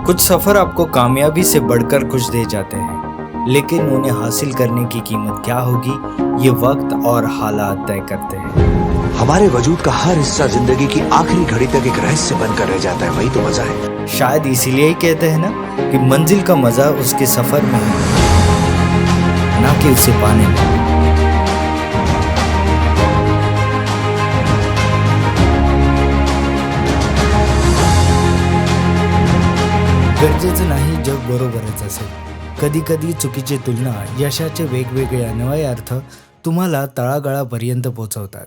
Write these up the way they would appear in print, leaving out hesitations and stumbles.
कुछ सफ़र आपको कामयाबी से बढ़कर कुछ दे जाते हैं, लेकिन उन्हें हासिल करने की कीमत क्या होगी ये वक्त और हालात तय करते हैं। हमारे वजूद का हर हिस्सा जिंदगी की आखिरी घड़ी तक एक रहस्य बनकर रह जाता है, वही तो मजा है। शायद इसीलिए ही कहते हैं ना कि मंजिल का मजा उसके सफ़र में है, ना कि उसे पाने में। गरजेचं नाही जग बरोबरच असेल. कधी कधी चुकीची तुलना यशाचे वेगवेगळे अन्वय अर्थ तुम्हाला तळागाळापर्यंत पोहोचवतात.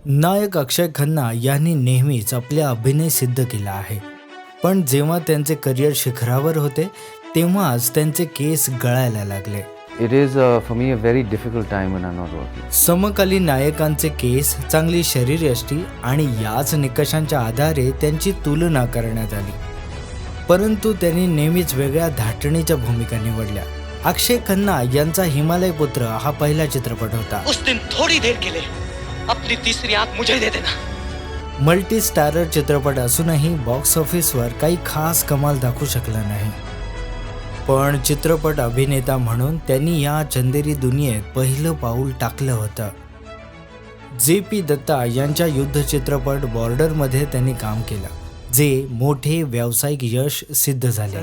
नायक अक्षय खन्ना यांनी नेहमीच आपला अभिनय सिद्ध केला आहे, पण जेव्हा त्यांचे करिअर शिखरावर होते तेव्हाच त्यांचे केस गळायला लागले. It is for me a very difficult time when I'm not working. समकालीन नायकांचे केस, चांगली शरीरयष्टी आणि याच निकषांच्या आधारे त्यांची तुलना करण्यात आली, परंतु त्यांनी नेहमीच वेगळ्या धाटणीच्या भूमिका निवडल्या. अक्षय खन्ना यांचा हिमालय पुत्र हा पहिला चित्रपट होता. उस दिन थोड़ी देर के लिए अपनी तीसरी आंख मुझे दे देना. मल्टी स्टारर चित्रपट असूनही बॉक्स ऑफिसवर काही खास कमाल दाखवू शकला नाही, पण चित्रपट अभिनेता म्हणून त्यांनी या चंदेरी दुनियेत पहिलं पाऊल टाकलं होतं. जे.पी. दत्ता यांच्या युद्ध चित्रपट बॉर्डरमध्ये त्यांनी काम केलं, जे मोठे व्यावसायिक यश सिद्ध झाले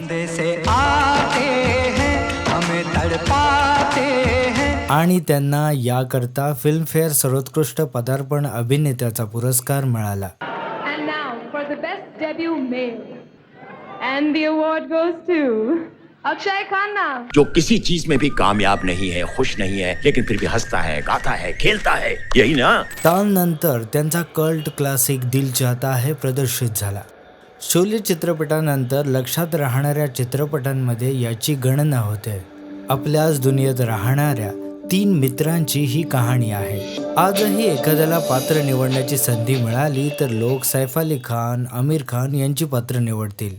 आणि त्यांना याकरता फिल्मफेअर सर्वोत्कृष्ट पदार्पण अभिनेत्याचा पुरस्कार मिळाला. And now for the best debut male. And the award goes to अक्षय खन्ना. जो किसी चीज में भी कामयाब नहीं है, खुश नहीं है, लेकिन फिर भी हंसता है, गाता है, खेलता है, यही ना. त्यानंतर त्यांचा कल्ट क्लासिक दिल चाहता है प्रदर्शित झाला. शोले चित्रपटानंतर लक्षात राहणाऱ्या चित्रपटांमध्ये याची गणना होते. आपल्याच दुनियेत राहणाऱ्या 3 मित्रांची ही कहाणी आहे. आजही एखाद्याला पात्र निवडण्याची संधी मिळाली तर लोक सैफ अली खान, आमिर खान यांची पात्र निवडतील,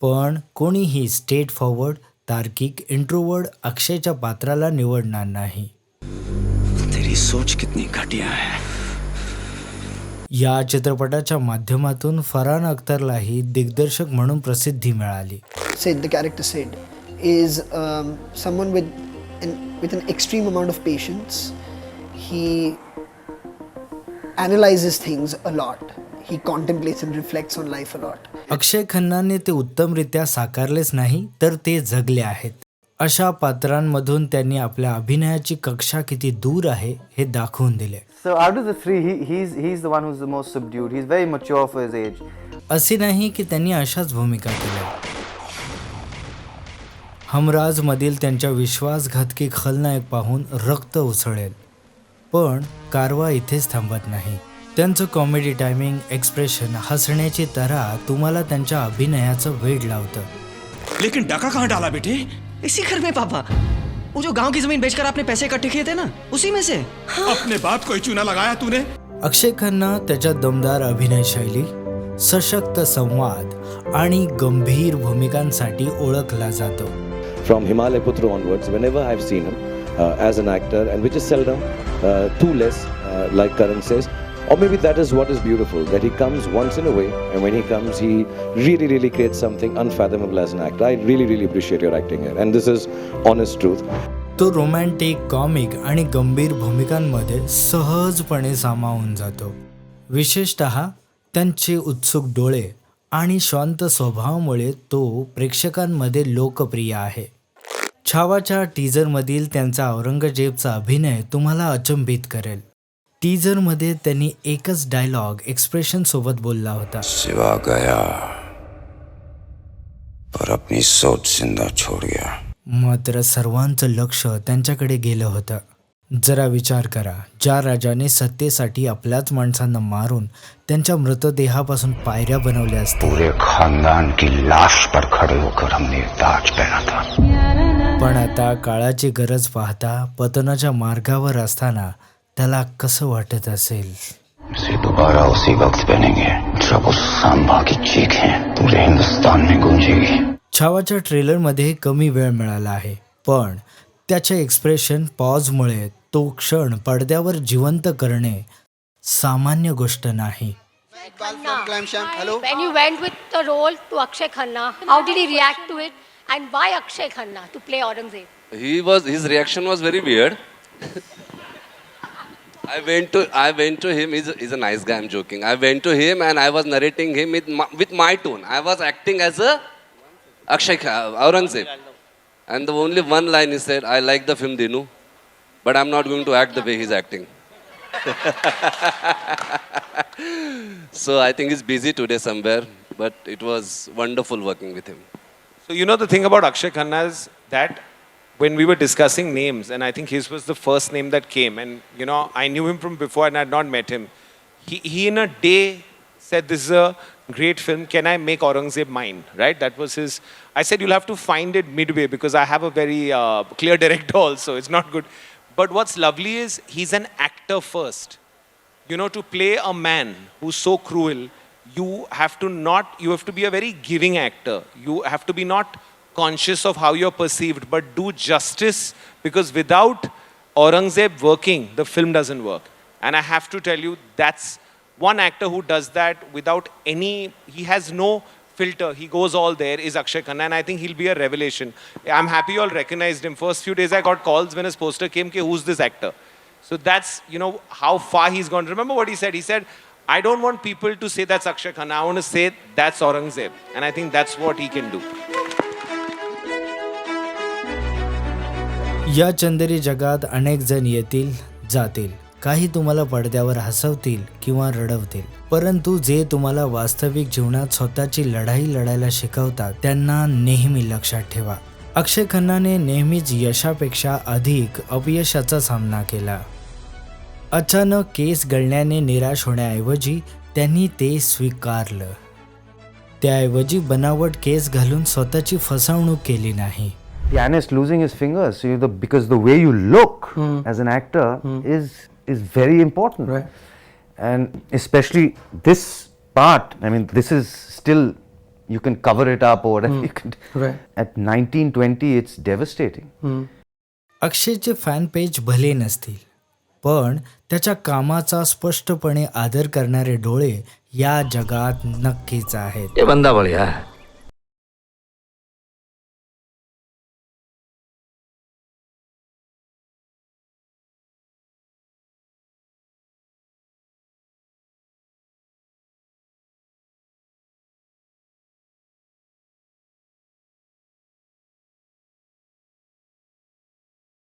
पण कोणीही स्ट्रेट फॉरवर्ड, तार्किक, इंट्रोवर्ड अक्षयच्या पात्राला निवडणार नाही. तेरी सोच कितनी घटिया है. या चित्रपटाच्या माध्यमातून फरहान अख्तरलाही दिग्दर्शक म्हणून प्रसिद्धी मिळाली. Sid, the character Sid, is someone with an extreme amount of patience. He analyzes things a lot. He contemplates and reflects on life a lot. अक्षय खन्नाने ते उत्तमरित्या साकारलेच नाही तर ते जगले आहेत. अशा पात्रांमधून त्यांनी आपल्या अभिनयाची कक्षा किती दूर आहे हे दाखवून दिले. So out of the three, he's the one who's the most subdued. He's very mature for his age. असे नाही की त्यांनी अशाच भूमिका केल्या. हमराजमधील त्यांच्या विश्वासघातकी खलनायक पाहून रक्त उसळेल, पण कारवा इथेच थांबत नाही. त्यांचं कॉमेडी टायमिंग, एक्सप्रेशन, हसण्याची तऱ्हा तुम्हाला त्यांच्या अभिनयाचं वेड लावतं. लेकिन डाका कहाँ डाला बेटे? इसी घर में पापा. वो जो गांव की जमीन बेचकर आपने पैसे इकट्ठे किए थे ना, उसी में से. अपने बाप को ही चूना लगाया तूने. अक्षय खन्ना त्याच्या दमदार अभिनय शैली, सशक्त संवाद आणि गंभीर भूमिकांसाठी ओळखला जातो. From Himalaya Putra onwards, whenever I've seen him as an actor, and which is seldom, too less, like Karan says, or maybe that is what is beautiful, that he comes once in a way, and when he comes, he really creates something unfathomable as an actor. I really appreciate your acting here, and this is honest truth. तो romantic, comic आणि गंभीर भूमिकांमध्ये सहजपणे सामावून जातो. विशेषतः त्यांचे उत्सुक डोळे आणि शांत स्वभावामुळे तो प्रेक्षकांमध्ये लोकप्रिय आहे. छावाच्या टीजरमधील त्यांचा औरंगजेबचा अभिनय तुम्हाला अचंबित करेल. टीजरमध्ये त्यांनी एकच डायलॉग एक्सप्रेशन सोबत बोलला होता. शिवा गया और अपनी सोच जिंदा छोड़ गया. मात्र सर्वांचं लक्ष त्यांच्याकडे गेलं होतं. जरा विचार करा, ज्या राजाने सत्तेसाठी आपल्याच माणसांना मारून त्यांच्या मृतदेहापासून पायऱ्या बनवल्या असतील, पूरे खानदान की लाश पर खड़े होकर हमने ताज पहना था. पण आता काळाची गरज पाहता पतनाच्या मार्गावर असताना त्याला कसं वाटत असेल. इसे दोबारा उसी वक्त पहनेंगे जब उस सांबा की चीखें पूरे हिंदुस्तान में गूंजेगी. छावाच्या ट्रेलरमध्ये कमी वेळ मिळाला आहे, पण त्याचे एक्सप्रेशन पॉजमुळे तो क्षण पडद्यावर जिवंत करणे सामान्य गोष्ट नाही. When you went with the role to Akshay Khanna, how did he react to it, and why Akshay Khanna to play Aurangzeb? His reaction was very weird. I went to him. He's a nice guy. I'm joking. I went to him and I was narrating him with my tone. I was acting as a Aurangzeb. And the only one line he said, "I like the film Dinu, but I'm not going to act the way he's acting." So I think he's busy today somewhere, but it was wonderful working with him. So you know the thing about Akshay Khanna is that when we were discussing names, and I think his was the first name that came, and you know I knew him from before and I had not met him. He in a day said, "This is a great film. Can I make Aurangzeb mine?" Right? That was his. I said, "You'll have to find it midway because I have a very clear director also. It's not good." But what's lovely is he's an actor first. You know, to play a man who's so cruel, you have to be a very giving actor. You have to be not conscious of how you're perceived, but do justice, because without Aurangzeb working, the film doesn't work. And I have to tell you, that's one actor who does that without he has no filter. He goes all there, is Akshay Khanna, and I think he'll be a revelation. I'm happy you all recognized him. First few days I got calls when his poster came, who's this actor? So that's, you know, how far he's gone. Remember what he said? He said, "I don't want people to say that's Akshay Khanna. I want to say that's Aurangzeb." And I think that's what he can do. या चंदेरी जगात अनेक जण येतील जातील. काही तुम्हाला पडद्यावर हसवतील किंवा रडवतील, परंतु जे तुम्हाला वास्तविक जीवनात स्वतःची लढाई लढायला शिकवतात त्यांना नेहमी लक्षात ठेवा. अक्षय खन्नाने नेहमीच यशापेक्षा अधिक अपयशाचा सामना केला. अचानक केस गळण्याने निराश होण्याऐवजी त्यांनी ते स्वीकारलं. त्याऐवजी बनावट केस घालून स्वतःची फसवणूक केली नाही. Pianist losing his fingers, so because the way you look as an actor is very important, Right. and especially this part. I mean, this is still, you can cover it up or whatever you can. Right. At 19-20, it's devastating. अक्षयचे fan page भले नसतील, पण त्याच्या कामाचा स्पष्टपणे आदर करणारे डोळे या जगात नक्कीच आहेत. ये बंदा बढ़िया है.